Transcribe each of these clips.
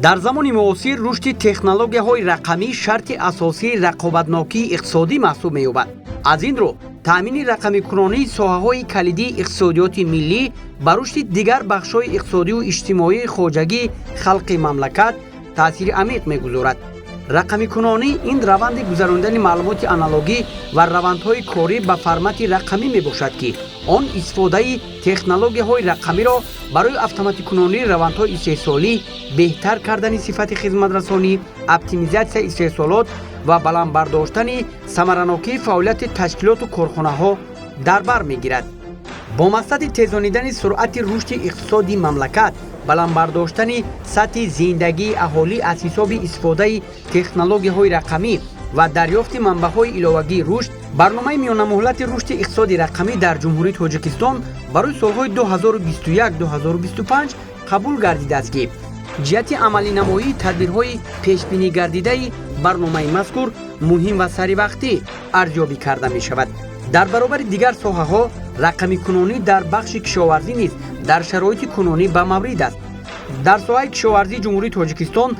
дар замони муосир рушди технологияҳои рақамӣ шарти асосии рақобатнокии иқтисодӣ маҳсуб меёбад. аз ин рӯ таъмини рақамикунонии соҳаҳои калидии иқтисодиёти миллӣ ба рушди дигар бахшҳои иқтисодию иҷтимоии хоҷагии халқи мамлакат таъсири амиқ мегузорад. рақамикунонӣ ин раванди гузарондани маълумоти аналогӣ ва равандҳои корӣ ба формати рақамӣ мебошад, ки он истифодаи технологияҳои рақамиро барои автоматикунонии равандҳои истеҳсолӣ, беҳтар кардани сифати хизматрасонӣ, оптимизатсияи истеҳсолот ва баландбардоштани самаранокии фаъолияти ташкилоту корхонаҳо дар бар мегирад. бо мақсади тезонидани суръати рушди иқтисоди мамлакат, баландбардоштани сатҳи зиндагии аҳолӣ аз ҳисоби истифодаи технологияҳои рақамӣ ва дарёфти манбаъҳои иловагии рушд, барномаи миёнамуҳлати рушди иқтисоди рақамӣ дар ҷумҳурии Тоҷикистон барои солҳои 2021-2025 қабул гардидааст, ки ҷиҳати амалинамоии тадбирҳои пешбинигардидаи барномаи мазкур муҳим ва саривақтӣ арзёбӣ карда мешавад. дар баробари дигар соҳаҳо рақамикунонӣ дар бахши кишоварзӣ низ дар шароити кунунӣ ба маврид аст. дар соҳаи кишоварзии ҷумҳурии Тоҷикистон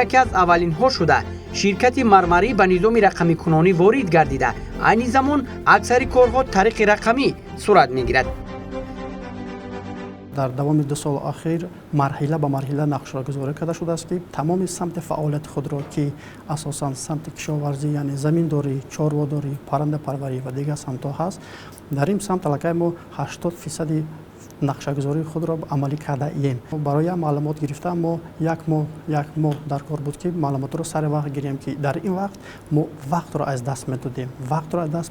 яке аз аввалинҳо шуда ширкати мармарӣ ба низоми рақамикунонӣ ворид гардида, айни замон аксари корҳо тариқи рақамӣ сурат мегирад. дар давоми 2 соли ахир марҳила ба марҳила нақшагузорӣ карда шудааст, ки тамоми самти фаъолияти худро, ки асосан самти кишоварзӣ, яъне заминдорӣ, чорводорӣ, паррандапарварӣ ва дигар самтҳо ҳаст, дар ин самт аллакай мо 80% нақшагузории худро амалӣ кардаем. Барои маълумот гирифтан мо як моҳ дар кор буд, ки маълумотро сари вақт гирем, ки дар ин вақт мо вақтро аз даст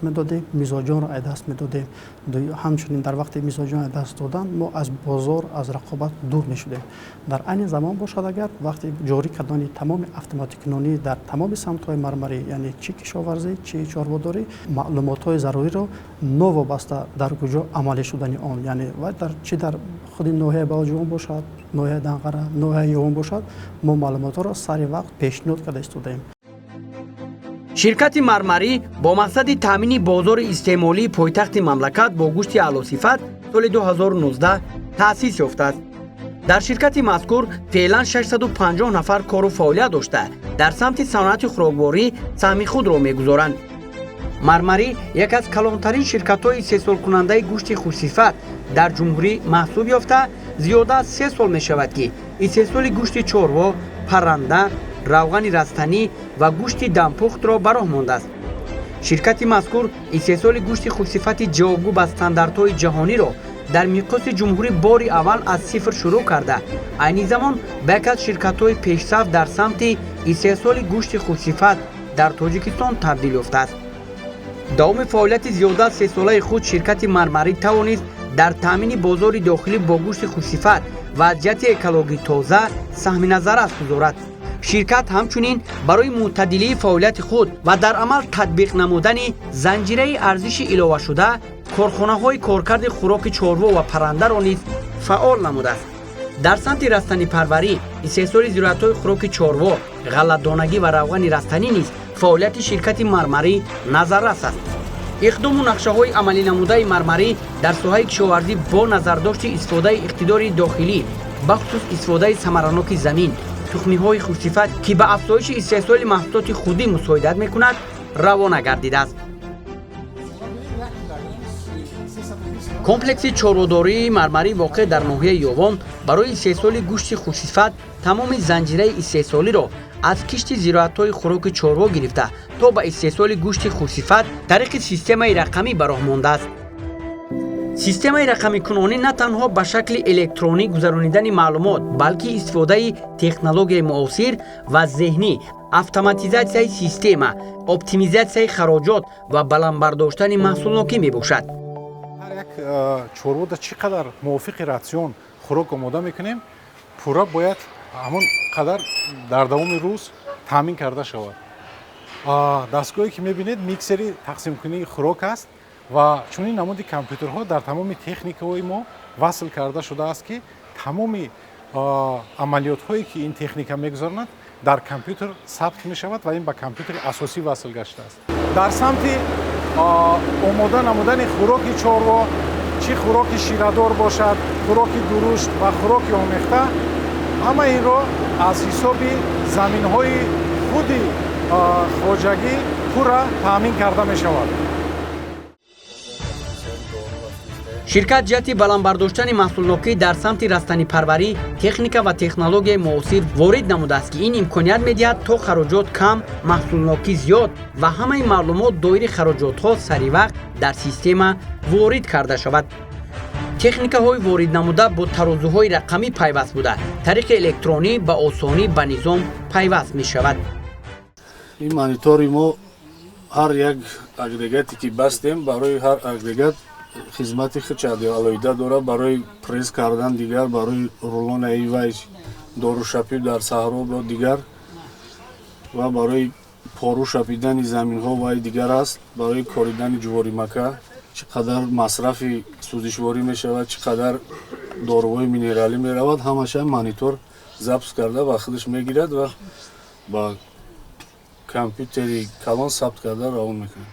медодем, мизоҷонро аз даст медодем. ҳамчунин дар вақти мизоҷон аз даст додан мо аз бозор, аз рақобат дур мешудем. дар айни замон бошад, агар вақти ҷорӣ кардани тамоми автоматикунонӣ дар тамоми самтҳои мармарӣ, яъне чӣ кишоварзӣ, чӣ чорводорӣ, маълумотҳои заруриро новобаста дар куҷо амалӣ шудани он, яъне чӣ дар худи ноҳияи Балоҷиҳон бошад, ноҳияи Данғара, ноҳияи Ёвон бошад, мо маълумотҳоро сари вақт пешниҳод карда истодаем. ширкати мармарӣ бо мақсади таъмини бозори истеъмолии пойтахти мамлакат бо гӯшти аълосифат соли 2019 таъсис ёфтааст. дар ширкати мазкур феълан 650 нафар кору фаъолият дошта дар самти саноати хӯрокворӣ саҳми худро мегузоранд. мармарӣ яке аз калонтарин ширкатҳои истеҳсолкунандаи гӯшти хушсифат дар ҷумҳурӣ маҳсуб ёфта, зиёда аз 3 сол мешавад, ки истеҳсоли гӯшти чорво, парранда, равғани растанӣ ва гӯшти дампухтро ба роҳ мондааст. ширкати мазкур истеҳсоли гӯшти хушсифати ҷавобгӯ ба стандартҳои ҷаҳониро дар миқёси ҷумҳурӣ бори аввал аз сифр шурӯъ карда, айни замон ба яке аз ширкатҳои пешсаф дар самти истеҳсоли гӯшти хушсифат дар Тоҷикистон табдил ёфтааст. давоми фаъолияти зиёда аз 3 солаи худ ширкати мармарӣ тавонист дар таъмини бозори дохилӣ бо гӯшти хушсифат ва аз ҷиҳати экологии тоза саҳми назаррас гузорад. ширкат ҳамчунин барои мӯътадилии фаъолияти худ ва дар амал татбиқ намудани занҷираи арзиши иловашуда корхонаҳои коркарди хӯроки чорво ва паррандаро низ фаъол намудааст. дар самти растанипарварӣ, истеҳсоли зироятҳои хӯроки чорво, ғалладонагӣ ва равғани растанӣ низ фаъолияти ширкати мармарӣ назаррас аст. иқдому нақшаҳои амалинамудаи мармарӣ дар соҳаи кишоварзӣ бо назардошти истифодаи иқтидори дохилӣ, бахусус истифодаи самараноки замин, тухмиҳои хушсифат, ки ба афзоиши истеҳсоли маҳсулоти худӣ мусоидат мекунад, равона гардидааст. комплекси чорводории мармарӣ воқеъ дар ноҳияи Ёвон барои истеҳсоли гӯшти хушсифат тамоми занҷираи истеҳсолиро аз кишти зироятҳои хӯроки чорво гирифта то ба истеҳсоли гӯшти хушсифат тариқи системаи рақамӣ ба роҳ мондааст. системаи рақамикунонӣ на танҳо ба шакли электронӣ гузаронидани маълумот, балки истифодаи технологияи муосир ва зеҳнӣ, автоматизатсияи система, оптимизатсияи хароҷот ва баландбардоштани маҳсулнокӣ мебошад. ҳар як чорвода чӣ қадар мувофиқи ратсион хӯрок омода мекунем, пурра бояд ҳамон қадар дар давоми рӯз таъмин карда шавад. дастгоҳе ки мебинед миксери тақсимкунии хӯрок аст ва чунин намуди компютерҳо дар тамоми техникаҳои мо васл карда шудааст, ки тамоми амалиётҳое ки ин техника мегузаронад дар компютер сабт мешавад ва ин ба компютери асосӣ васл гаштааст. дар самти омода намудани хӯроки чорво, чӣ хӯроки ширадор бошад, хӯроки дурушт ва хӯроки омехта, ҳама инро аз ҳисоби заминҳои худи хоҷагӣ пурра таъмин карда мешавад. ширкат ҷиҳати баландбардоштани маҳсулнокӣ дар самти растанипарварӣ техника ва технологияи муосир ворид намудааст ки ин имконият медиҳад то хароҷот кам, маҳсулнокӣ зиёд ва ҳамаи маълумот доири хароҷотҳо саривақт дар система ворид карда шавад. техникаҳои вориднамуда бо тарозуҳои рақамӣ пайваст буда тариқи электронӣ ба осонӣ ба низом пайваст мешавад. ин монитори мо ҳар як агрегате ки бастем барои ҳар агрегат хизмати хичади алоҳида дорад барои пресс кардан дигар, барои рулонаи вай дору шапиб дар саҳро бо дигар ва барои пору шапидани заминҳо вай дигар аст, барои коридани ҷуворимака чӣ қадар масрафи сӯзишворӣ мешавад, чӣ қадар доруҳои минералӣ меравад, ҳамаша монитор запс карда ба худаш мегирад ва ба компютери калон сабт карда равон мекунад.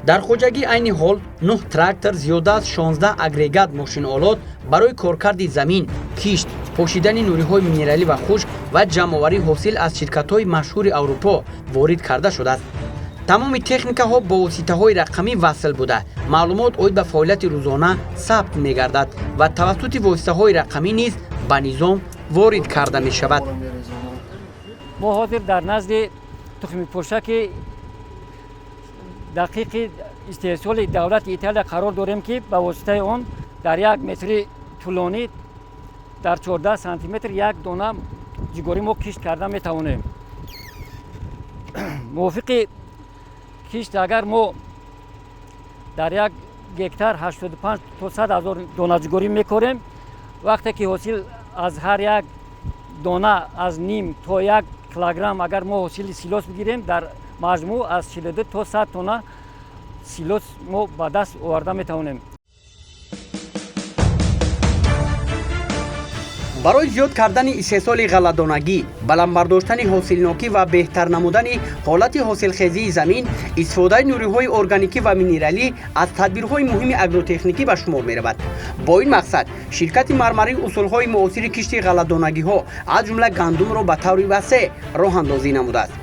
дар хоҷагӣ айни ҳол 9 трактор, зиёда аз 16 агрегат мошинолот барои коркарди замин, кишт, пошидани нуриҳои минералӣ ва хушк ва ҷамъоварии ҳосил аз ширкатҳои машҳури Аврупо ворид карда шудааст. тамоми техникаҳо бо воситаҳои рақамӣ васл буда маълумот оид ба фаъолияти рӯзона сабт мегардад ва тавассути воситаҳои рақамӣ низ ба низом ворид карда мешавад. мо ҳозир дар назди тухми пӯшаки дақиқи истеҳсоли давлати Италия қарор дорем ки ба воситаи он дар 1 метри тӯлонӣ дар 14 сантиметр як дона ҷигорӣ мо кишт карда метавонем. мувофиқи кишт агар мо дар 1 гектар 85 то 100 ҳазор дона ҷигорӣ мекорем, вақте ки ҳосил аз ҳар як дона аз ним то 1 килограмм агар мо ҳосили силос бигирем, дар маҷмӯъ аз 42 то 100 тонна силос мо ба даст оварда метавонем. барои зиёд кардани истеҳсоли ғалладонагӣ, баландбардоштани ҳосилнокӣ ва беҳтар намудани ҳолати ҳосилхезии замин, истифодаи нуриҳои органикӣ ва минералӣ аз тадбирҳои муҳими агротехникӣ ба шумор меравад. бо ин мақсад ширкати мармарӣ усулҳои муосири кишти ғалладонагиҳо аз ҷумла гандумро ба таври васеъ роҳандозӣ намудааст.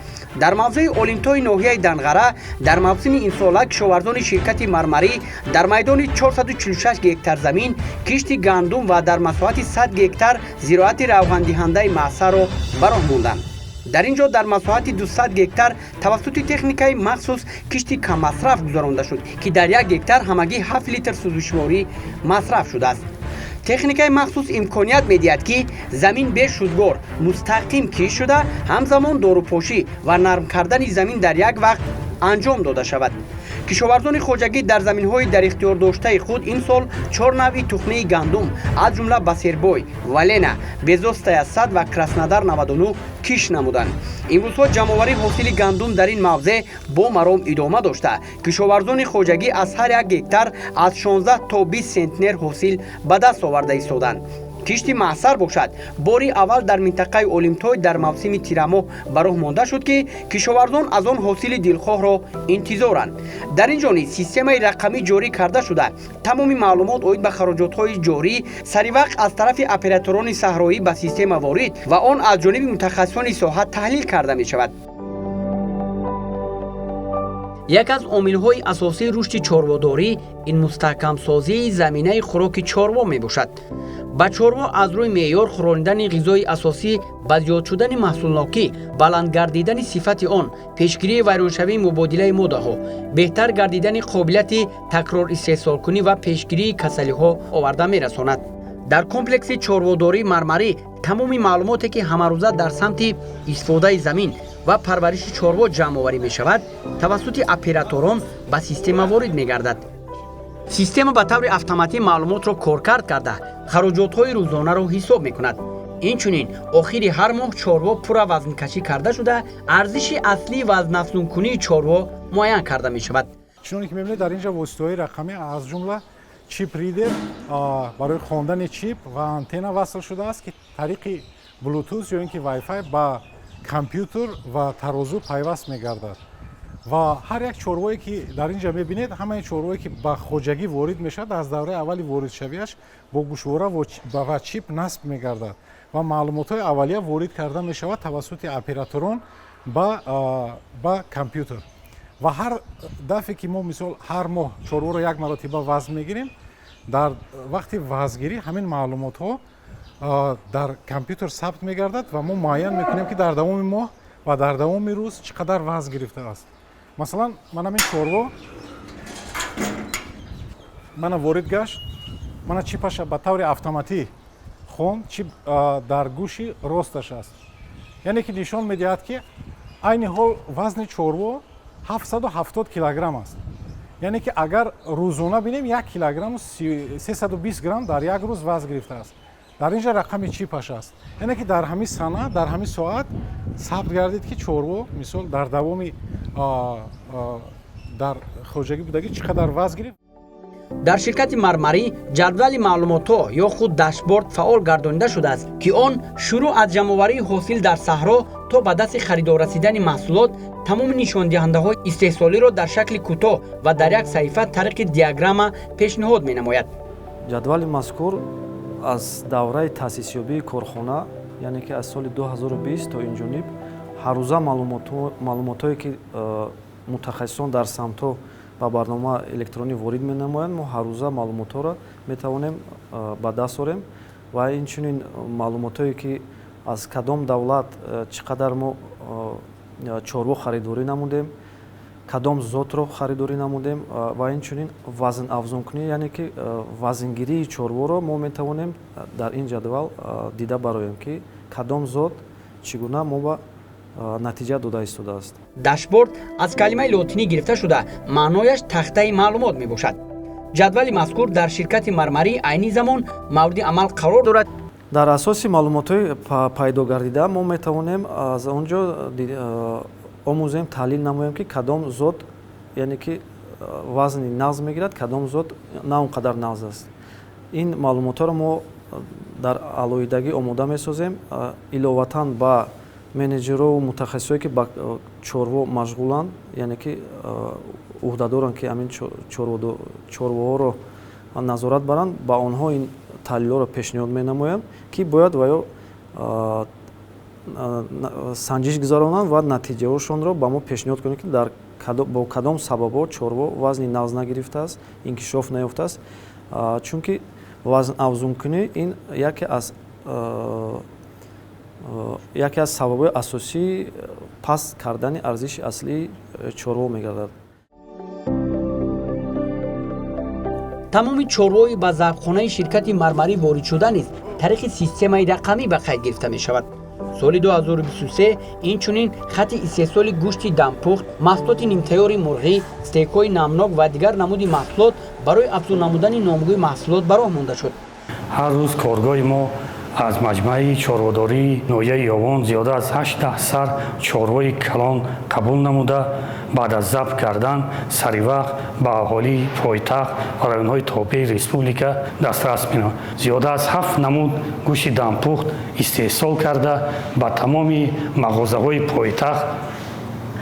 дар мавзеи олимтои ноҳияи Данғара дар мавсими имсола кишоварзони ширкати мармарӣ дар майдони 446 гектар замин кишти гандум ва дар масоҳати 100 гектар зироати равғандиҳандаи маъсаро ба роҳ монданд. дар ин ҷо дар масоҳати 200 гектар тавассути техникаи махсус кишти каммасраф гузаронда шуд ки дар 1 гектар ҳамагӣ 7 литр сӯзишворӣ масраф шудааст. техникаи махсус имконият медиҳад ки замин бешудгор мустақим киш шуда ҳамзамон дорупошӣ ва нарм кардани замин дар як вақт анҷом дода шавад. кишоварзони хоҷагӣ дар заминҳои дар ихтиёрдоштаи худ ин сол 4 навъи тухмаи гандум аз ҷумла басербой, валена, безостая 100 ва краснодар 99 киш намуданд. имрӯзҳо ҷамъоварии ҳосили гандум дар ин мавзеъ бо маром идома дошта кишоварзони хоҷагӣ аз ҳар 1 гектар аз 16 то 20 центнер ҳосил ба даст оварда истоданд. кишти маъсар бошад бори аввал дар минтақаи олимтой дар мавсими тирамоҳ ба роҳ монда шуд ки кишоварзон аз он ҳосили дилхоҳро интизоранд. дар ин ҷо низ системаи рақамӣ ҷорӣ карда шуда тамоми маълумот оид ба хароҷотҳои ҷорӣ саривақт аз тарафи операторони саҳроӣ ба система ворид ва он аз ҷониби мутахассисони соҳа таҳлил карда мешавад. як аз омилҳои асосии рушди чорводорӣ ин мустаҳкамсозии заминаи хӯроки чорво мебошад. ба чорво аз рӯи меъёр хӯронидани ғизои асосӣ ба зиёд шудани маҳсулнокӣ, баланд гардидани сифати он, пешгирии вайроншавии мубодилаи моддаҳо, беҳтар гардидани қобилияти такрористеҳсолкунӣ ва пешгирии касалиҳо оварда мерасонад. дар комплекси чорводории мармарӣ тамоми маълумоте ки ҳамарӯза дар самти истифодаи замин ва парвариши чорво ҷамъоварӣ мешавад тавассути операторон ба система ворид мегардад. система ба таври автоматӣ маълумотро коркард карда хароҷотҳои рӯзонаро ҳисоб мекунад. инчунин охири ҳар моҳ чорво пурра вазнкашӣ карда шуда арзиши аслии вазнафзункунии чорво муайян карда мешавад. чуноне ки мебинед дар ин ҷо воситаҳои рақамӣ аз ҷумла чип ридер барои хондани чип ва антенна васл шудааст ки тариқи блутуз ё ин ки вайфай ба компютер ва тарозу пайваст мегардад. ва ҳар як чорвое ки дар ин ҷо мебинед ҳамаи чорвое ки ба хоҷагӣ ворид мешавад аз давраи аввали воридшавиаш бо гӯшвора ва чип насб мегардад ва маълумотҳои аввалия ворид карда мешавад тавассути операторон ба компютер ва ҳар дафъе ки мо мисол ҳар моҳ чорворо як маротиба вазн мегирем, дар вақти вазнгирӣ ҳамин маълумотҳо дар компютер сабт мегардад ва мо муайян мекунем ки дар давоми моҳ ва дар давоми рӯз чӣ қадар вазн гирифтааст. Масалан, ман ҳамин чорво мана ворид гашт, мана чипаша ба таври автоматӣ хонд, чип дар гӯши росташ аст. Яъне ки нишон медиҳад ки айни ҳол вазни чорво 770 килограмм аст. Яъне ки агар рӯзона бинем 1 килограмму 320 грамм дар як рӯз вазн гирифтааст. Дар инҷа рақами чипаш аст. Яъне ки дар ҳамин сана, дар ҳамин соат сабт гардид ки чорво мисол дар давоми дар хоҷагӣ будагӣ чӣ қадар вазн гирифт. дар ширкати мармарӣ ҷадвали маълумотҳо ё худ дашборд фаъол гардонида шудааст ки он шурӯъ аз ҷамъоварии ҳосил дар саҳро то ба дасти харидор расидани маҳсулот тамоми нишондиҳандаҳои истеҳсолиро дар шакли кӯтоҳ ва дар як саҳифа тариқи диаграмма пешниҳод менамояд. ҷадвали мазкур аз давраи таъсисёбии корхона, яъне ки аз соли 2020 то инҷониб ҳаррӯза маълумотҳое ки мутахассисон дар самтҳо ба барнома электронӣ ворид менамоянд, мо ҳаррӯза маълумотҳоро метавонем ба даст орем ва инчунин маълумотҳое ки аз кадом давлат чӣ қадар мо чорво харидорӣ намудем, кадом зотро харидорӣ намудем ва инчунин вазнафзункунӣ, яъне ки вазнгирии чорворо мо метавонем дар ин ҷадвал дида бароем ки кадом зот чӣ гуна мо ба натиҷа дода истодааст. дашборд аз калимаи лотинӣ гирифта шуда маънояш тахтаи маълумот мебошад. ҷадвали мазкур дар ширкати мармарӣ айни замон мавриди амал қарор дорад. дар асоси маълумотҳои пайдо гардида мо метавонем аз он ҷо омӯзем, таҳлил намоем ки кадом зот, яъне ки вазни нағз мегирад, кадом зот на он қадар нағз аст. Ин маълумотҳоро мо дар алоҳидагӣ омода месозем, иловатан ба менеҷерҳо ва мутахассисое ки ба чорво машғуланд, яъне ки уҳдадоранд ки ҳамин чорвоҳоро назорат баранд, ба онҳо ин таҳлилҳоро пешниҳод менамоям ки бояд ва ё санҷиш гузаронанд ва натиҷаҳошонро ба мо пешниҳод кунанд ки бо кадом сабабҳо чорво вазни нағз нагирифтааст, инкишоф наёфтааст, чунки вазнафзункунӣ ин яке аз сабабҳои асосии паст кардани арзиши аслии чорво мегардад. тамоми чорвои ба забхонаи ширкати мармарӣ воридшуда низ тариқи системаи рақамӣ ба қайд гирифта мешавад. соли 2023 инчунин хати истеҳсоли гӯшти дампухт, маҳсулоти нимтайёри мурғӣ, стейкҳои намнок ва дигар намуди маҳсулот барои афзун намудани номгӯи маҳсулот ба роҳ монда шуд. ҳар рӯз коргоҳи мо аз маҷмӯаи чорводории ноҳияи Ёвон зиёда аз 18 сар чорвои калон қабул намуда, баъд аз забт кардан саривақт ба аҳолии пойтахт ва районҳои тобеи республика дастрас менамуд. Зиёда аз 7 намуд гӯшти дампухт истеҳсол карда ба тамоми мағозаҳои пойтахт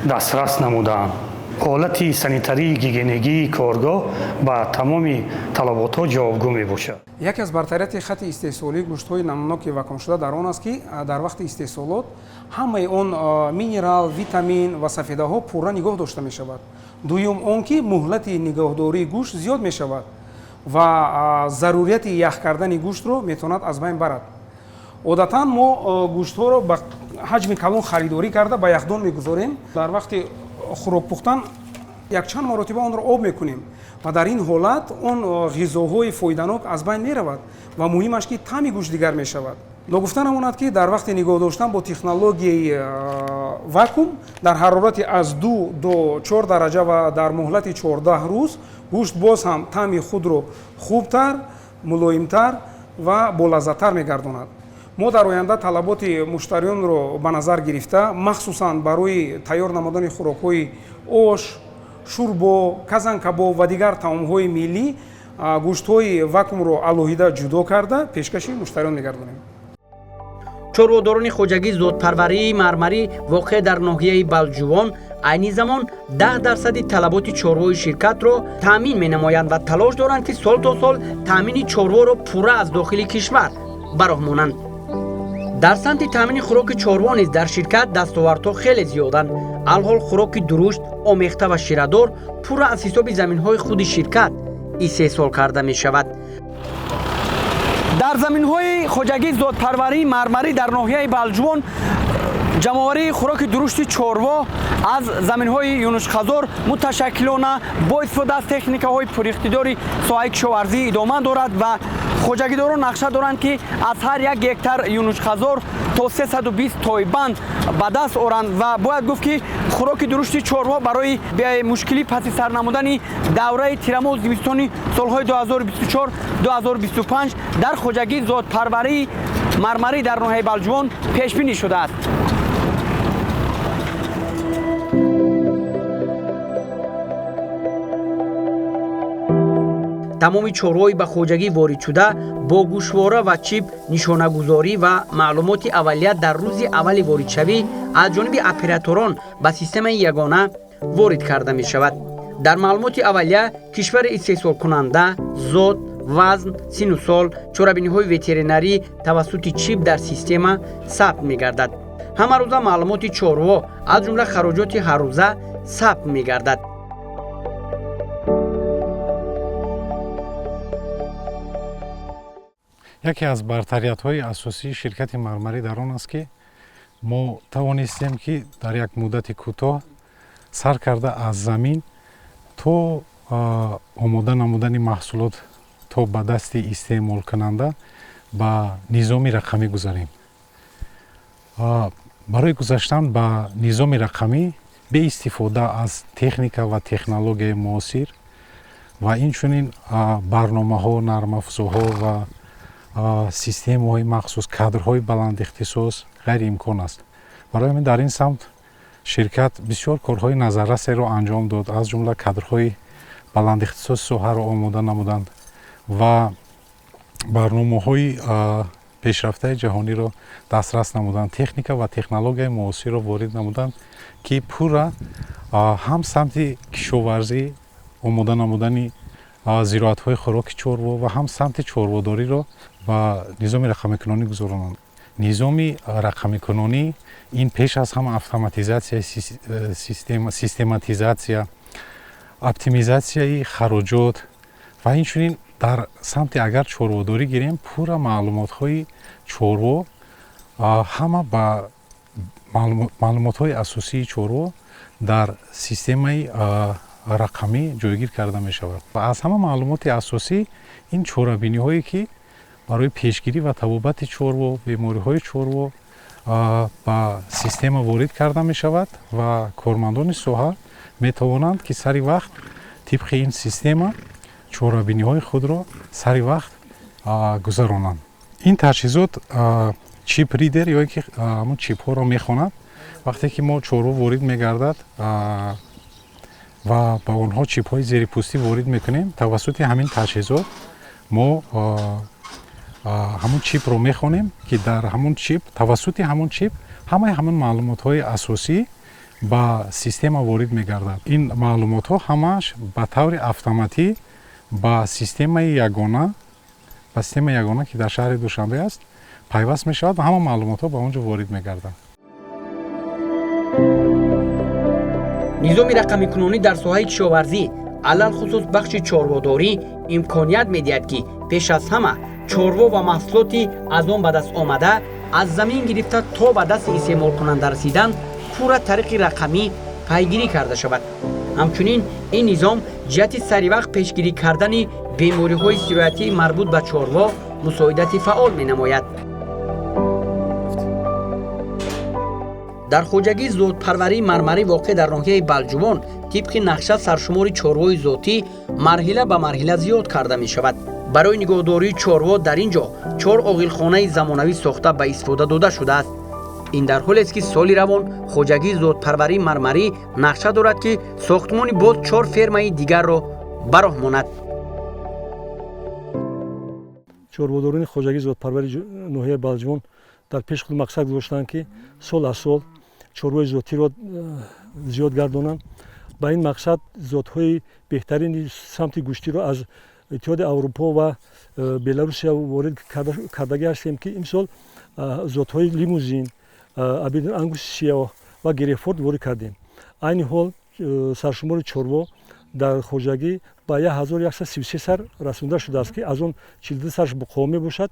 дастрас намудаанд. ҳолати санитарии гигиенигии коргоҳ ба тамоми талаботҳо ҷавобгӯ мебошад. яке аз бартарияти хати истеҳсолии гӯштҳои намуноки вакуумшуда дар он аст ки дар вақти истеҳсолот ҳамаи он минерал, витамин ва сафедаҳо пурра нигоҳ дошта мешавад. дуюм он ки муҳлати нигоҳдории гӯшт зиёд мешавад ва зарурияти ях кардани гӯштро метавонад аз байн барад. одатан мо гӯштҳоро ба ҳаҷми калон харидорӣ карда ба яхдон мегузорем. дар вақти хӯрок пухтан якчанд маротиба онро об мекунем ва дар ин ҳолат он ғизоҳои фоиданок аз байн меравад ва муҳимаш ки таъми гӯшт дигар мешавад. ногуфта намонад ки дар вақти нигоҳ доштан бо технологияи вакуум дар ҳарорати аз 2 до 4 дараҷа ва дар муҳлати 14 рӯз гӯшт боз ҳам таъми худро хубтар, мулоимтар ва болаззаттар мегардонад. мо дар оянда талаботи муштариёнро ба назар гирифта, махсусан барои тайёр намудани хӯрокҳои ош, шӯрбо, казанкабоб ва дигар таомҳои миллӣ гӯштҳои вакуумро алоҳида ҷудо карда пешкаши муштариён мегардонем. чорводорони хоҷагӣ зотпарварии мармарӣ воқеъ дар ноҳияи балҷувон айни замон 10% талаботи чорвои ширкатро таъмин менамоянд ва талош доранд ки сол то сол таъмини чорворо пурра аз дохили кишвар ба роҳ монанд. дар самти таъмини хӯроки чорво низ дар ширкат дастовардҳо хеле зиёданд. алҳол хӯроки дурушт, омехта ва ширадор пурра аз ҳисоби заминҳои худи ширкат истеҳсол карда мешавад. дар заминҳои хоҷагӣ зотпарварии мармарӣ дар ноҳияи балҷувон ҷамъоварии хӯроки дурушти чорво аз заминҳои юнушхазор муташаккилона бо истифода аз техникаҳои пуриқтидори соҳаи кишоварзӣ идома дорад ва хоҷагидорон нақша доранд ки аз ҳар 1 гектар юнушхазор то 320 тойбанд ба даст оранд ва бояд гуфт ки хӯроки дурушти чорво барои мушкилӣ паси сар намудани давраи тирамоҳу зимистони солҳои 2024-2025 дар хоҷагӣ зотпарварии мармарӣ дар ноҳияи балҷувон пешбинӣ шудааст. тамоми чорвои ба хоҷагӣ воридшуда бо гӯшвора ва чип нишонагузорӣ ва маълумоти аввалия дар рӯзи аввали воридшавӣ аз ҷониби операторон ба системаи ягона ворид карда мешавад. дар маълумоти аввалия кишвари истеҳсолкунанда, зот, вазн, сину сол, чорабиниҳои ветеринарӣ тавассути чип дар система сабт мегардад. ҳамарӯза маълумоти чорво аз ҷумла хароҷоти ҳаррӯза сабт мегардад. яке аз бартариятҳои асосии ширкати мармарӣ дар он аст ки мо тавонистем ки дар як муддати кӯтоҳ сар карда аз замин то омода намудани маҳсулот то ба дасти истеъмолкунанда ба низоми рақамӣ гузарем. барои гузаштан ба низоми рақамӣ бе истифода аз техника ва технологияи муосир ва инчунин барномаҳо, нармафзоҳо ва системаҳои махсус, кадрҳои баландихтисос ғайриимкон аст. барои ҳамин дар ин самт ширкат бисёр корҳои назаррасеро анҷом дод, аз ҷумла кадрҳои баландихтисоси соҳаро омода намуданд ва барномаҳои пешрафтаи ҷаҳониро дастрас намуданд, техника ва технологияи муосирро ворид намуданд ки пурра ҳам самти кишоварзӣ, омода намудани зироатҳои хӯроки чорво ва ҳам самти чорводориро ба низоми рақамикунонӣ гузаронанд. низоми рақамикунонӣ ин пеш аз ҳама автоматизатсияи систематизатсия, оптимизатсияи хароҷот ва инчунин дар самти агар чорводорӣ гирем, пурра маълумотҳои чорво ҳама ба маълумотҳои асосии чорво дар системаи рақамӣ ҷойгир карда мешавад. ва аз ҳама маълумоти асосӣ ин чорабиниҳое ки барои пешгирӣ ва табобати чорво, бемориҳои чорво ба система ворид карда мешавад ва кормандони соҳа метавонанд ки сари вақт тибқи ин система чорабиниҳои худро сари вақт гузаронанд. ин таҷҳизот чип ридер ё ки ҳамон чипҳоро мехонад. вақте ки мо чорво ворид мегардад ва ба онҳо чипҳои зерипӯстӣ ворид мекунем, тавассути ҳамин таҷҳизот мо ҳамон чипро мехонем ки дар ҳамон чип, тавассути ҳамон чип ҳамаи ҳамон маълумотҳои асосӣ ба система ворид мегардад. ин маълумотҳо ҳамааш ба таври автоматӣ ба системаи ягона ки дар шаҳри Душанбе аст пайваст мешавад ва ҳама маълумотҳо ба он ҷо ворид мегарданд. низоми рақамикунонӣ дар соҳаи кишоварзӣ алалхусус бахши чорводорӣ имконият медиҳад ки пеш аз ҳама чорво ва маҳсулоти аз он ба даст омада аз замин гирифта то ба дасти истеъмолкунанда расидан пурра тариқи рақамӣ пайгирӣ карда шавад. ҳамчунин ин низом ҷиҳати саривақт пешгирӣ кардани бемориҳои сироятии марбут ба чорво мусоидати фаъол менамояд. дар хоҷагӣ зотпарварии мармарӣ воқеъ дар ноҳияи балҷувон тибқи нақша саршумори чорвои зотӣ марҳила ба марҳила зиёд карда мешавад. барои нигоҳдории чорво дар ин ҷо 4 оғилхонаи замонавӣ сохта ба истифода дода шудааст. ин дар ҳолест ки соли равон хоҷагии зотпарварии мармарӣ нақша дорад ки сохтмони боз 4 фермаи дигарро ба роҳ монад. чорводорони хоҷагии зотпарварии ноҳияи балҷувон дар пеши худ мақсад гузоштанд ки сол аз сол чорвои зотиро зиёд гардонанд. ба ин мақсад зотҳои беҳтарини самти гӯштиро аз иттиҳоди аврупо ва беларусия ворид кардагӣ ҳастем ки имсол зотҳои лимузин абидин ангусти сиёҳ ва герефорд ворид кардем. айни ҳол саршумори чорво дар хоҷагӣ ба 1133 сар расонда шудааст ки аз он 42 сарш буқоъ мебошад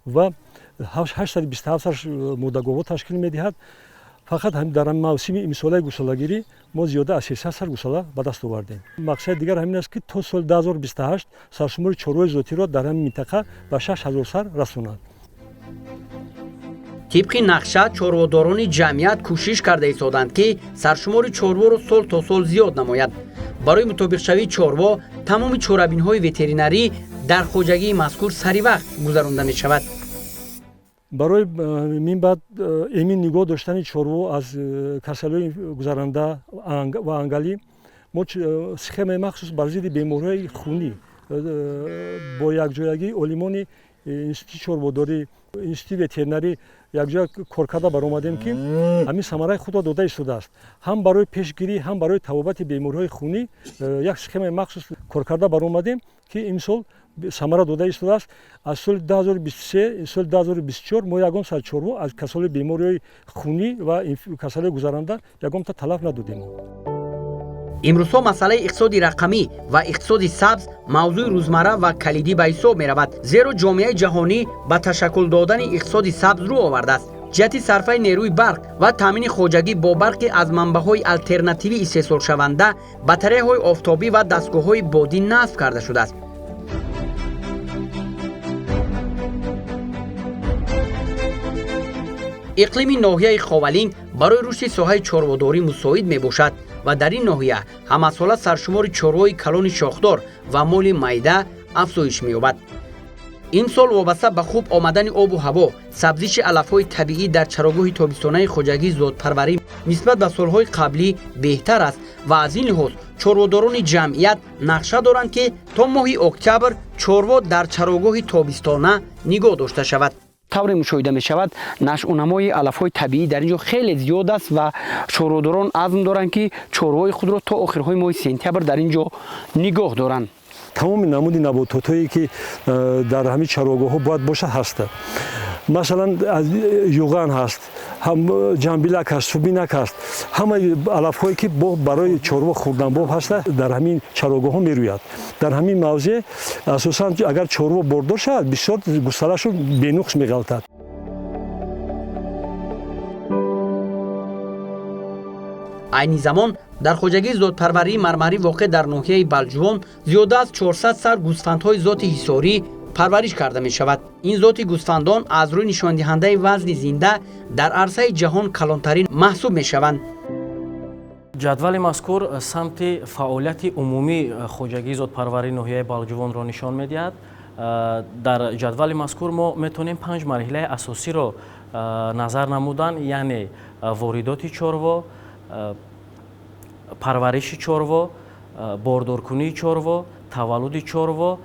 ва 827 сарш моддагово ташкил медиҳад. фақат дар мавсими имсолаи гусалагирӣ мо зиёда аз 300 сар гусала ба даст овардем. мақсади дигар ҳамин аст ки то соли 2028 саршумори чорвои зотиро дар ҳамин минтақа ба 6000 сар расонад. тибқи нақша чорводорони ҷамъият кӯшиш карда истоданд ки саршумори чорворо сол то сол зиёд намояд. барои мутобиқшавии чорво тамоми чорабинҳои ветеринарӣ дар хоҷагии мазкур саривақт гузаронда мешавад. барои мин баъд эмин нигоҳ доштани чорво аз касалиҳои гузаранда ва ангалӣ мо схемаи махсус бар зидди бемориҳои хунӣ бо якҷоягии олимони институти чорводорӣ, институти ветеринарӣ якҷоя кор карда баромадем ки ҳамин самараи худро дода истодааст. ҳам барои пешгирӣ, ҳам барои табобати бемориҳои хунӣ як схемаи махсус кор карда баромадем ки имсол самара дода истодааст. аз соли 2023 соли 2024 мо ягон сар чорво аз касалиҳои бемориҳои хунӣ ва касалиҳои гузаранда ягонта талаф надодем. имрӯзҳо масъалаи иқтисоди рақамӣ ва иқтисоди сабз мавзӯи рӯзмарра ва калидӣ ба ҳисоб меравад, зеро ҷомеаи ҷаҳонӣ ба ташаккул додани иқтисоди сабз рӯ овардааст. ҷиҳати сарфаи нерӯи барқ ва таъмини хоҷагӣ бо барқи аз манбаъҳои алтернативӣ истеҳсолшаванда батареяҳои офтобӣ ва дастгоҳҳои бодӣ насб карда шудааст. иқлими ноҳияи ховалинг барои рушди соҳаи чорводорӣ мусоид мебошад ва дар ин ноҳия ҳамасола саршумори чорвои калони шохдор ва моли майда афзоиш меёбад. имсол вобаста ба хуб омадани обу ҳаво, сабзиши алафҳои табиӣ дар чарогоҳи тобистонаи хоҷагии зотпарварӣ нисбат ба солҳои қаблӣ беҳтар аст ва аз ин лиҳоз чорводорони ҷамъият нақша доранд ки то моҳи октябр чорво дар чарогоҳи тобистона нигоҳ дошта шавад. тавре мушоҳида мешавад, нашъунамои алафҳои табиӣ дар ин ҷо хеле зиёд аст ва чорводорон азм доранд ки чорвои худро то охирҳои моҳи сентябр дар ин ҷо нигоҳ доранд. тамоми намуди набототое ки дар ҳамин чарогоҳҳо бояд бошад ҳастад. масалан юған ҳаст, ҷамбилак ҳаст, субинак ҳаст. ҳамаи алафҳое ки барои чорво хӯрданбоб ҳаста дар ҳамин чарогоҳҳо мерӯяд. дар ҳамин мавзеъ асосан агар чорво бордор шавад, бисёр гусалашон бенуқс меғалтад. айни замон дар хоҷагии зотпарварии мармарӣ воқеъ дар ноҳияи балҷувон зиёда аз 400 сар гӯсфандҳои зоти ҳисорӣ парвариш карда мешавад. ин зоти гӯсфандон аз рӯи нишондиҳандаи вазни зинда дар арсаи ҷаҳон калонтарин маҳсуб мешаванд. ҷадвали мазкур самти фаъолияти умумии хоҷагии зотпарварии ноҳияи балҷувонро нишон медиҳад. дар ҷадвали мазкур мо метавонем 5 марҳилаи асосиро назар намудан, яъне воридоти чорво, парвариши чорво, бордоркунии чорво, таваллуди чорво.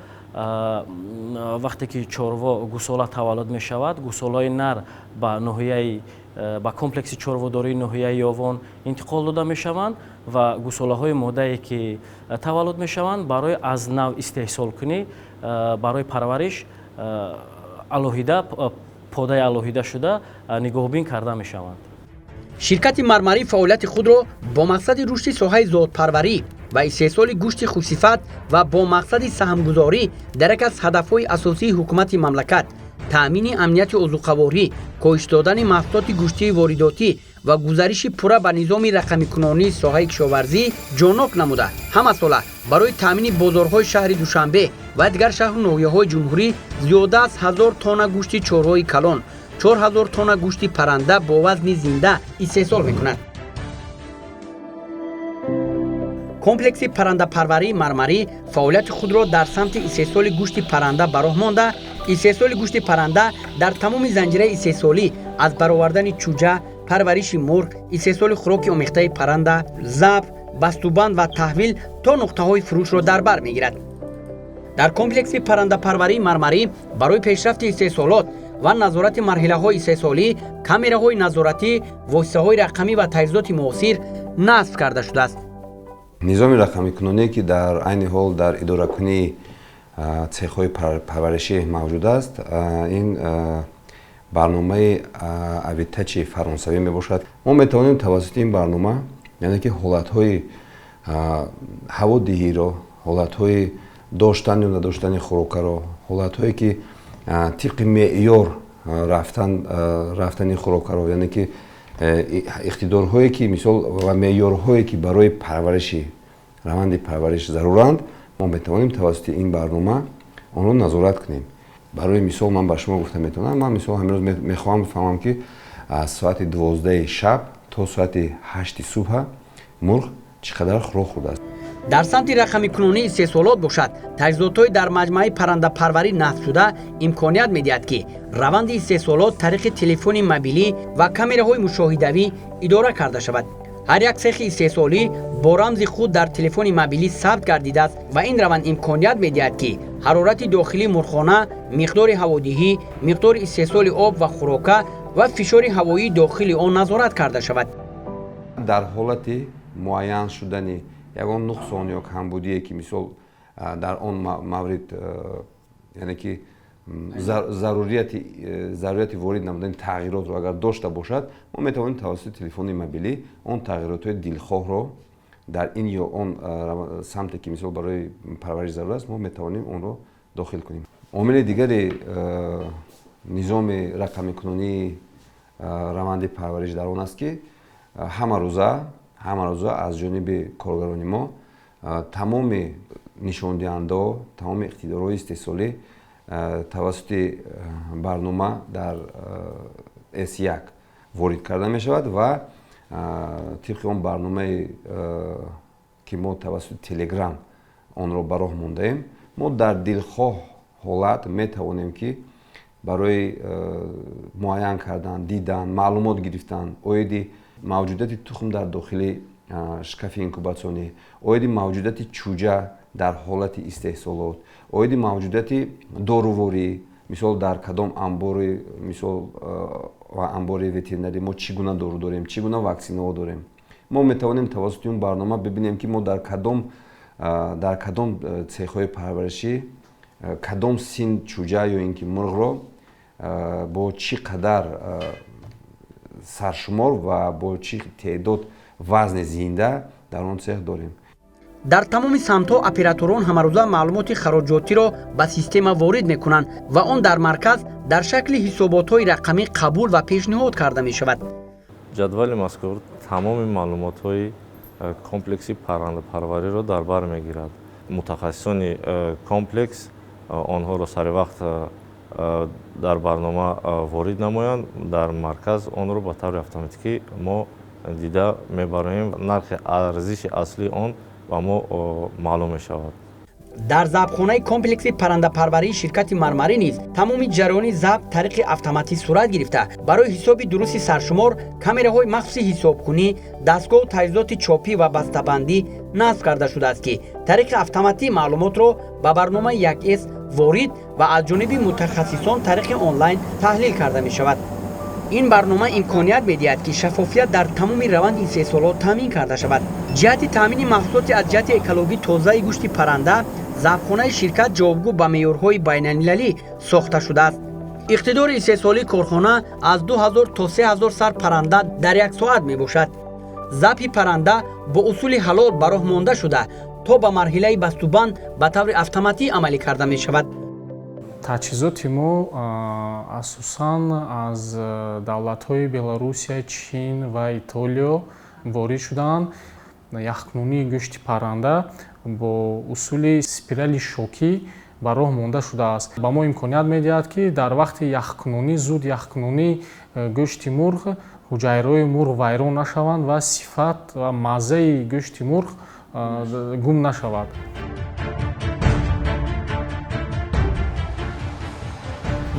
вақте ки чорво гусола таваллуд мешавад, гусолаи нар ба комплекси чорводории ноҳияи ёвон интиқол дода мешаванд ва гусолаҳои моддае ки таваллуд мешаванд барои аз нав истеҳсолкунӣ барои парвариш алоҳида подаи алоҳида шуда нигоҳубин карда мешаванд. ширкати мармарӣ фаъолияти худро бо мақсади рушди соҳаи зотпарварӣ ва истеҳсоли гӯшти хушсифат ва бо мақсади саҳмгузорӣ дар яке аз ҳадафҳои асосии ҳукумати мамлакат таъмини амнияти озуқаворӣ, коҳиш додани маҳсулоти гӯштии воридотӣ ва гузариши пурра ба низоми рақамикунонии соҳаи кишоварзӣ ҷонок намуда ҳамасола барои таъмини бозорҳои шаҳри Душанбе ва дигар шаҳру ноҳияҳои ҷумҳурӣ зиёда аз 1000 тонна гӯшти чорвои калон, 4000 тонна гӯшти парранда бо вазни зинда истеҳсол мекунад. комплекси паррандапарварии мармарӣ фаъолияти худро дар самти истеҳсоли гӯшти парранда ба роҳ монда, истеҳсоли гӯшти парранда дар тамоми занҷираи истеҳсолӣ аз баровардани чӯҷа, парвариши мурғ, истеҳсоли хӯроки омехтаи парранда, забт, бастубанд ва таҳвил то нуқтаҳои фурӯшро дар бар мегирад. дар комплекси паррандапарварии мармарӣ барои пешрафти истеҳсолот ва назорати марҳилаҳои истеҳсолӣ камераҳои назоратӣ, воситаҳои рақамӣ ва таҷҳизоти муосир насб карда шудааст. низоми рақамикуноние ки дар айни ҳол дар идоракунии цехҳои парваришӣ мавҷуд аст. Ин барномаи авитачи фаронсавӣ мебошад. Мо метавонем тавассути ин барнома яъне ки ҳолатҳои ҳаводиҳиро, ҳолатҳои доштани ё надоштани хӯрокаро, ҳолатҳое ки тибқи меъёр рафтани хӯрокаро, яъне ки иқтидорҳое ки мисол ва меъёрҳое ки барои парвариши раванди парвариш заруранд, мо метавонем тавассути ин барнома онро назорат кунем. барои мисол ман ба шумо гуфта метавонам, ман мисол ҳамирӯз мехоҳам бифаҳмам ки аз соати 12 шаб то соати 8 субҳ мурғ чӣ қадар хӯрок хӯрдааст. дар самти рақамикунонии истеҳсолот бошад, таҷҳизотҳои дар маҷмӯаи паррандапарварӣ насб шуда имконият медиҳад ки раванди истеҳсолот тариқи телефони мобилӣ ва камераҳои мушоҳидавӣ идора карда шавад. ҳар як цехи истеҳсолӣ бо рамзи худ дар телефони мобилӣ сабт гардидааст ва ин раванд имконият медиҳад ки ҳарорати дохилии мурғхона, миқдори ҳаводиҳӣ, миқдори истеҳсоли об ва хӯрока ва фишори ҳавоии дохили он назорат карда шавад. дар ҳолати муайян шудани ягон нуқсон ё камбудие ки мисол дар он маврид яъне ки зарурияти ворид намудани тағйиротро агар дошта бошад, мо метавонем тавассути телефони мобилӣ он тағйиротҳои дилхоҳро дар ин ё он самте ки мисол барои парвариш зарур аст, мо метавонем онро дохил кунем. омили дигари низоми рақамикунонии раванди парвариш дар он аст ки ҳама рӯза аз ҷониби коргарони мо тамоми нишондиҳандаҳо, тамоми иқтидорҳои истеҳсолӣ тавассути барнома дар S1 ворид карда мешавад ва тибқи он барномае ки мо тавассути Telegram онро ба роҳ мондаем, мо дар дилхоҳ ҳолат метавонем ки барои муайян кардан, дидан, маълумот гирифтан оиди мавҷудияти тухм дар дохили шкафи инкубатсионӣ, оиди мавҷудияти чӯҷа дар ҳолати истеҳсолот, оиди мавҷудияти доруворӣ, мисол дар кадом амбори мисол ва амбори ветеринарӣ мо чӣ гуна дору дорем, чӣ гуна ваксинаҳо дорем. Мо метавонем тавассути он барнома бибинем ки мо дар кадом цехҳои парваришӣ кадом син чӯҷа ё ин ки мурғро бо чӣ қадар саршумор ва бо чӣ теъдод вазни зинда дар он цех дорем. дар тамоми самтҳо операторон ҳамарӯза маълумоти хароҷотиро ба система ворид мекунанд ва он дар марказ дар шакли ҳисоботҳои рақамӣ қабул ва пешниҳод карда мешавад. ҷадвали мазкур тамоми маълумотҳои комплекси паррандапарвариро дар бар мегирад. мутахассисони комплекс онҳоро саривақт дар барнома ворид намоянд, дар марказ онро ба таври автоматикӣ мо дида мебароем, нархи арзиши аслии он ба мо маълум мешавад. дар забтхонаи комплекси паррандапарварии ширкати мармарӣ низ тамоми ҷараёни забт тариқи автоматӣ сурат гирифта, барои ҳисоби дурусти саршумор камераҳои махсуси ҳисобкунӣ, дастгоҳу таҷҳизоти чопӣ ва бастабандӣ насб карда шудааст ки тариқи автоматӣ маълумотро ба барномаи 1С ворид ва аз ҷониби мутахассисон тариқи онлайн таҳлил карда мешавад. ин барнома имконият медиҳад ки шаффофият дар тамоми раванди истеҳсолот таъмин карда шавад. ҷиҳати таъмини маҳсулоти аз ҷиҳати экологӣ тозаи гӯшти парранда, забтхонаи ширкат ҷавобгӯ ба меъёрҳои байналмилалӣ сохта шудааст. иқтидори истеҳсолии корхона аз 2000 то 3000 сар парранда дар як соат мебошад. забти парранда бо усули ҳалол ба роҳ монда шуда то ба марҳилаи бастубанд ба таври автоматӣ амалӣ карда мешавад. таҷҳизоти мо асосан аз давлатҳои Беларусия, Чин ва Итолиё ворид шудаанд. яхкунонии гӯшти парранда бо усули спирали шокӣ ба роҳ монда шудааст. ба мо имконият медиҳад ки дар вақти яхкунонӣ, зуд яхкунонӣ гӯшти мурғ, ҳуҷайраҳои мурғ вайрон нашаванд ва сифат ва маззаи гӯшти мурғ гум нашавад.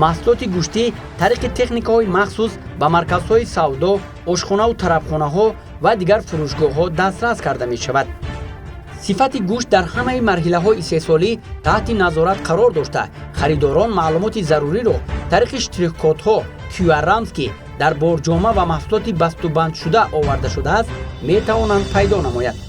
маҳсулоти гӯштӣ тариқи техникаҳои махсус ба марказҳои савдо, ошхонаву тарабхонаҳо ва дигар фурӯшгоҳҳо дастрас карда мешавад. сифати гӯшт дар ҳамаи марҳилаҳои истеҳсолӣ таҳти назорат қарор дошта, харидорон маълумоти заруриро тариқи штрих-кодҳо QR рамз ки дар борҷома ва маҳсулоти бастубандшуда оварда шудааст метавонанд пайдо намоянд.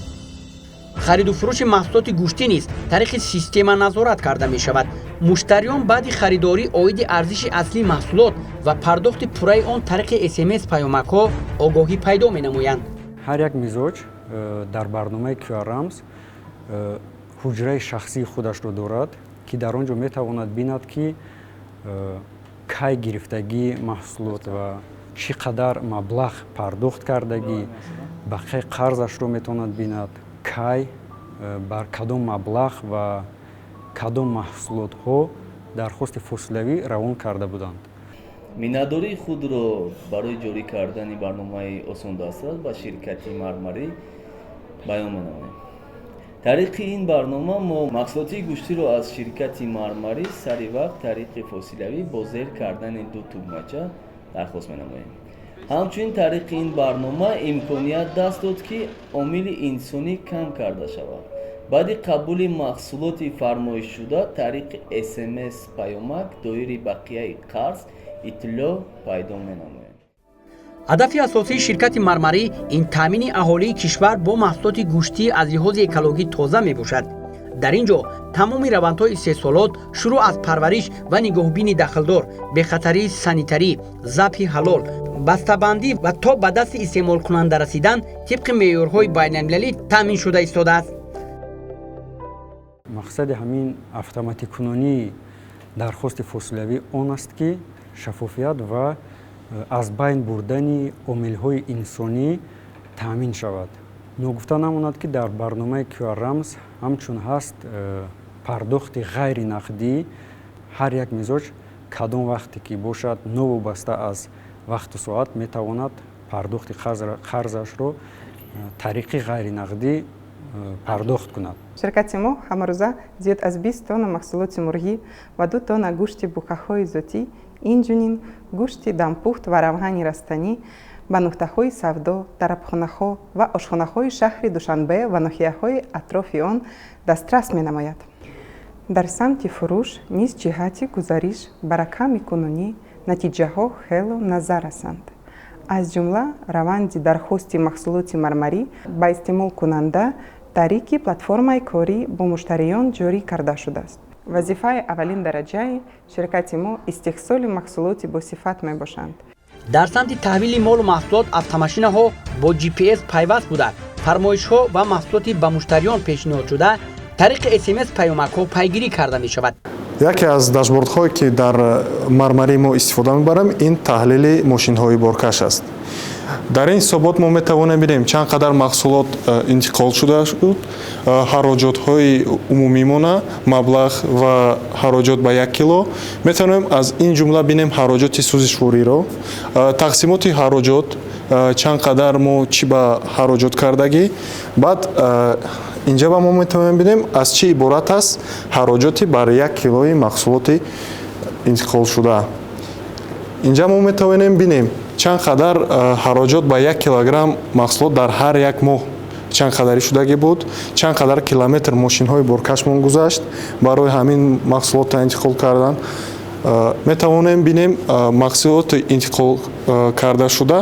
хариду фурӯши маҳсулоти гӯштӣ низ тариқи система назорат карда мешавад. Муштариён баъди харидорӣ оиди арзиши аслии маҳсулот ва пардохти пурраи он тариқи SMS паёмакҳо огоҳӣ пайдо менамоянд. ҳар як мизоҷ дар барномаи QR Rams ҳуҷраи шахсии худашро дорад, ки дар он ҷо метавонад бинад, ки кай гирифтагии маҳсулот ва чӣ қадар маблағ пардохт кардагӣ, бақияи қарзашро метавонад бинад, кай бар кадом маблағ ва кадом маҳсулотҳо дархости фосилавӣ равон карда буданд. миннатдории худро барои ҷорӣ кардани барномаи осондастрас ба ширкати Мармарӣ баён менамоем. тариқи ин барнома мо маҳсулоти гӯштиро аз ширкати Мармарӣ сари вақт тариқи фосилавӣ бо зер кардани ду тугмача дархост менамоем. ҳамчунин тариқи ин барнома имконият даст дод, ки омили инсонӣ кам карда шавад. баъди қабули маҳсулоти фармоишшуда тариқи SMS паёмак доири бақияи қарз иттилоъ пайдо менамоем. ҳадафи асосии ширкати Мармарӣ ин таъмини аҳолии кишвар бо маҳсулоти гӯштӣ аз лиҳози экологӣ тоза мебошад. дар ин ҷо тамоми равандҳои истеҳсолот шурӯъ аз парвариш ва нигоҳубини дахлдор, бехатарии санитарӣ, забҳи ҳалол, бастабандӣ ва то ба дасти истеъмолкунанда расидан тибқи меъёрҳои байналмилалӣ таъмин шуда истодааст. мақсади ҳамин автоматикунонии дархости фосилавӣ он аст, ки шаффофият ва аз байн бурдани омилҳои инсонӣ таъмин шавад. ногуфта намонад, ки дар барномаи QR Rams ҳамчун ҳаст пардохти ғайринақдӣ. ҳар як мизоҷ кадом вақте ки бошад новобаста аз вақту соат метавонад пардохти қарзашро тариқи ғайринақдӣ пардохт кунад. ширкати мо ҳамарӯза зиёд аз 20 тонна маҳсулоти мурғӣ ва 2 тонна гӯшти букаҳои зотӣ, инчунин гӯшти дампухт ва равғани растанӣ ба нуқтаҳои савдо, тарабхонаҳо ва ошхонаҳои шаҳри Душанбе ва ноҳияҳои атрофи он дастрас менамояд. дар самти фурӯш низ ҷиҳати гузариш ба рақами кунунӣ натиҷаҳо хело назар расанд. аз ҷумла раванди дархости маҳсулоти Мармарӣ ба истеъмолкунанда тариқи платформаи корӣ бо муштариён ҷорӣ карда шудааст. вазифаи аввалин дараҷаи ширкати мо истеҳсоли маҳсулоти босифат мебошанд. дар самти таҳвили молу маҳсулот автомашинаҳо бо GPS пайваст буда фармоишҳо ва маҳсулоти ба муштариён пешниҳод шуда тариқи SMS паёмакҳо пайгирӣ карда мешавад. яке аз дашбордҳое ки дар Мармарӣ мо истифода мебарам ин таҳлили мошинҳои боркаш аст. дар ин ҳисобот мо метавонем бинем чанд қадар маҳсулот интиқол шуда шуд, ҳароҷотҳои умумимона маблағ ва ҳароҷот ба 1 кило. метавонем аз ин ҷумла бинем ҳароҷоти сӯзишвориро, тақсимоти ҳароҷот, чанд қадар мо чӣ ба ҳароҷот кардагӣ. баъд инҷа ба мо метавонем бинем аз чӣ иборат аст ҳароҷоти бар 1 килои маҳсулоти интиқол шуда. инҷа мо метавонем бинем чанд қадар ҳароҷот ба 1 килограмм маҳсулот дар ҳар як моҳ чанд қадарӣ шудагӣ буд, чанд қадар километр мошинҳои боркашмон гузашт барои ҳамин маҳсулотро интиқол кардан. метавонем бинем маҳсулоти интиқол карда шуда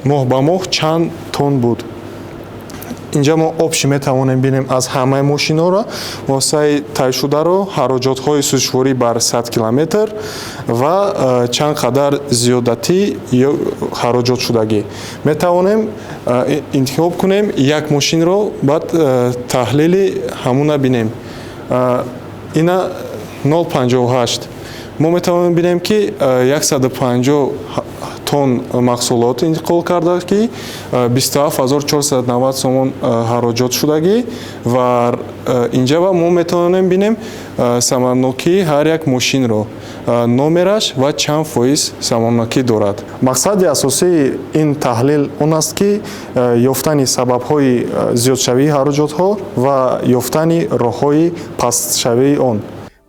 моҳ ба моҳ чанд тонн буд. инҷа мо обши метавонем бинем аз ҳамаи мошинаро воситаи тайшударо ҳароҷотҳои сӯзишворӣ бар 100 километр ва чанд қадар зиёдатӣ ё ҳароҷот шудагӣ. метавонем интихоб кунем як мошинро баъд таҳлили ҳамуна бинем. ина 0.58 мо метавонем бинем ки 150 тонн маҳсулот интиқол кардагӣ, 27490 сомон ҳароҷот шудагӣ ва инҷа мо метавонем бинем самарнокии ҳар як мошинро, номераш ва чанд фоиз самарнокӣ дорад. мақсади асосии ин таҳлил он аст, ки ёфтани сабабҳои зиёдшавии ҳароҷотҳо ва ёфтани роҳҳои пастшавии он.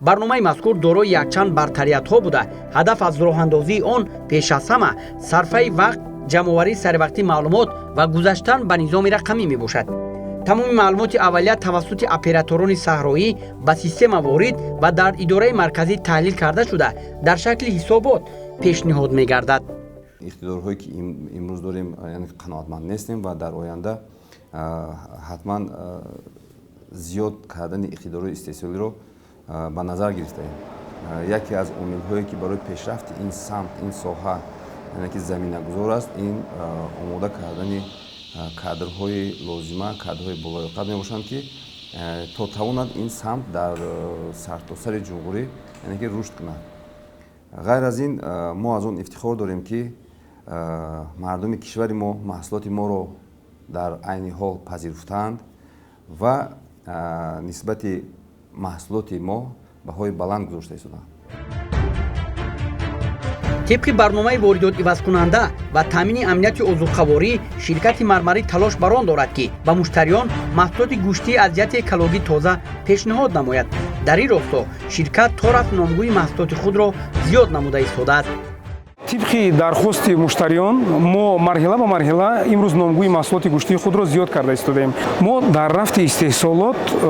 барномаи мазкур дорои якчанд бартариятҳо буда ҳадаф аз роҳандозии он пеш аз ҳама сарфаи вақт, ҷамъоварии саривақтии маълумот ва гузаштан ба низоми рақамӣ мебошад. тамоми маълумоти аввалия тавассути операторони саҳроӣ ба система ворид ва дар идораи марказӣ таҳлил карда шуда дар шакли ҳисобот пешниҳод мегардад. иқтидорҳое ки имрӯз дорем қаноатманд нестем ва дар оянда ҳатман зиёд кардани иқтидорҳои истеҳсолиро ба назар гирифтаем. Яке аз омилҳое ки барои пешрафти ин самт, ин соҳа яъне ки заминагузор аст, ин омода кардани кадрҳои лозима, кадрҳои болоиқат мебошанд ки то тавонад ин самт дар сартосари ҷумҳурӣ яъне ки рушд кунад. ғайр аз ин мо аз он ифтихор дорем ки мардуми кишвари мо маҳсулоти моро дар айни ҳол пазируфтаанд ва нисбати маҳсулоти мо баҳои баланд гузошта истоданд. طبق برنامه واردات عوض کننده و تامین امنیت عضوخواری شرکت مرمری تلاش بر آن دارد که به مشتریان محصولات گوشتی از جهت اکولوژی تازه پیشنهاد نماید. در این راستا شرکت طرف نامگوی محصولات خود را زیاد نموده ایستاده است. طبق درخواست مشتریان ما مرحله به مرحله امروز نامگوی محصولات گوشتی خود را زیاد کرده ایستادیم. ما در رفت استحصالات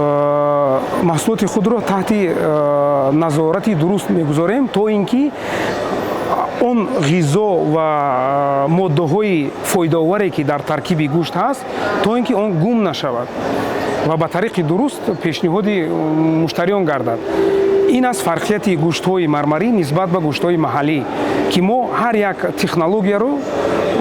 محصولات خود را تحت نظارت درست میگذاریم تا اینکه اون غذا و ماده‌های فایده‌آوری که در ترکیب گوشت هست تا اینکه اون گم نشود و به طریق درست پیشنهاد مشتریان گردد. این از فرقیت گوشت‌های مرمری نسبت به گوشت‌های محلی که ما هر یک تکنولوژی رو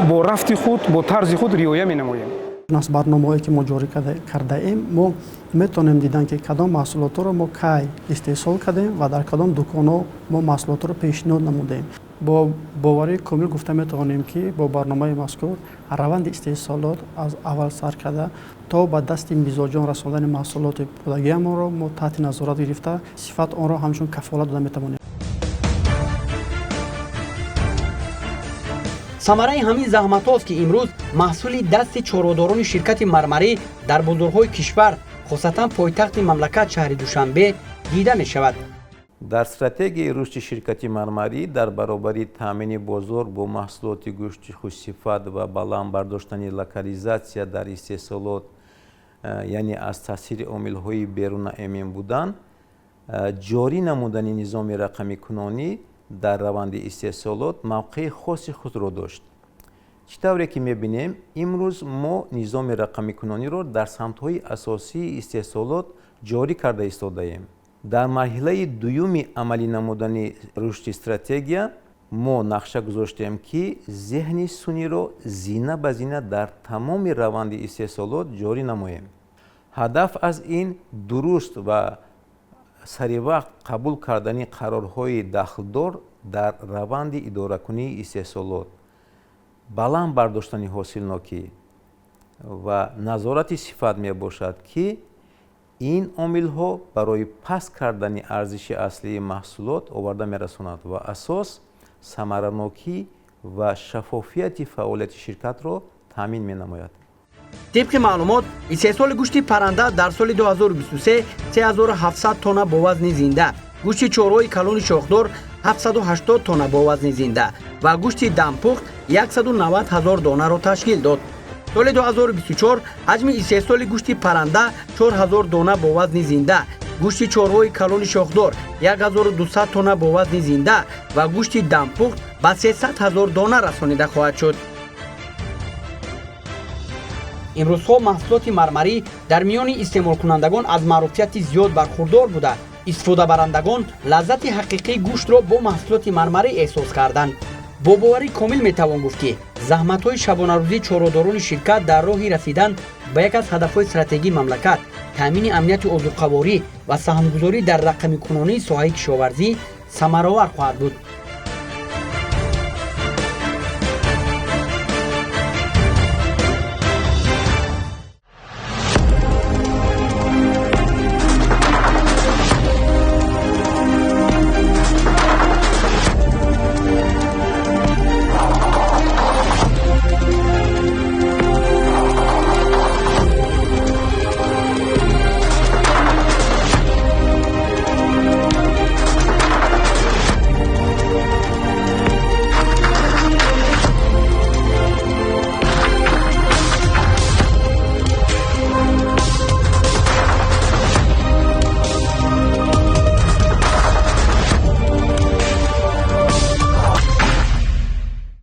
با رفت خود با طرز خود رعایت می‌نماییم. از برنامه‌ای که ما جاری کرده ایم ما میتونیم دیدن که کدام محصولات رو ما کی استحصال کردیم و در کدام دکان‌ها ما محصولات رو پیشنهاد نمودیم. با باوری کامل گفته میتوانیم که با برنامه مذکور روند استحصالات از اول سر کرده تا به دست میزبان رساندن محصولات پودگی ما را ما تحت نظارت گرفته صفت آن را همچون کفالت داده میتوانیم. ثمره همین زحمت است که امروز محصول دست چاره‌داران شرکت مرمری در بازارهای کشور خصوصا پایتخت مملکت شهر دوشنبه دیده می شود. در استراتژی رشد شرکت مرمری در برابری تامین بازار با محصولات گوشت خوش‌صفت و بالام برداشتن لوکالیزاسیا در استحصالات یعنی از تاثیر عامل‌های بیرون امن بودن جاری نمودن نظام رقمی کنونی در روند استحصالات موقع خاص خود را داشت. چطوری که می‌بینیم امروز ما نظام رقمی کنونی را در سمت‌های اساسی استحصالات جاری کرده ایستاده‌ایم. در مرحله دوم عملی نمودن رشد استراتژی ما نقشه گذاشتیم که ذهن سنی را زینه به زینه در تمام روند استحصالات جاری نماییم. هدف از این درست و سریع وقت قبول کردن قرارهای داخلدار در روند اداره کنی استحصالات، بالام برداشتن حاصلناکی و نظارت صفت می باشد که این عامل‌ها برای پس کردن ارزش اصلی محصولات آورده می‌رساند و اساس ثمره‌ناکی و شفافیت فعالیت شرکت را تامین می‌نماید. طبق معلومات استحصال گوشت پرنده در سال 2023 3700 تن با وزن زنده، گوشت چهاره‌ای کلون شاخدار 780 تن با وزن زنده و گوشت دمپخت 190,000 دانه را تشکیل داد. سال 2024 حجم استحصال گوشت پرنده 4000 دانه با وزن زنده، گوشت چهاره‌ای کلون شاخدار 1200 تن با وزن زنده و گوشت دمپخت به 300,000 دانه رسانیده خواهد شد. امروزها محصولات مرمری در میان استعمال کنندگان از معروفیت زیاد برخوردار بوده. استفاده برندگان لذت حقیقی گوشت را با محصولات مرمری احساس کردند. با باوری کامل میتوان گفت که زحمت‌های شبانه روزی چاره‌داران شرکت در راه رسیدن به یک از هدف‌های استراتژیک مملکت، تامین امنیت عضوخواری و سهام‌گذاری در رقمی کنونی ساحه کشاورزی ثمرآور خواهد بود.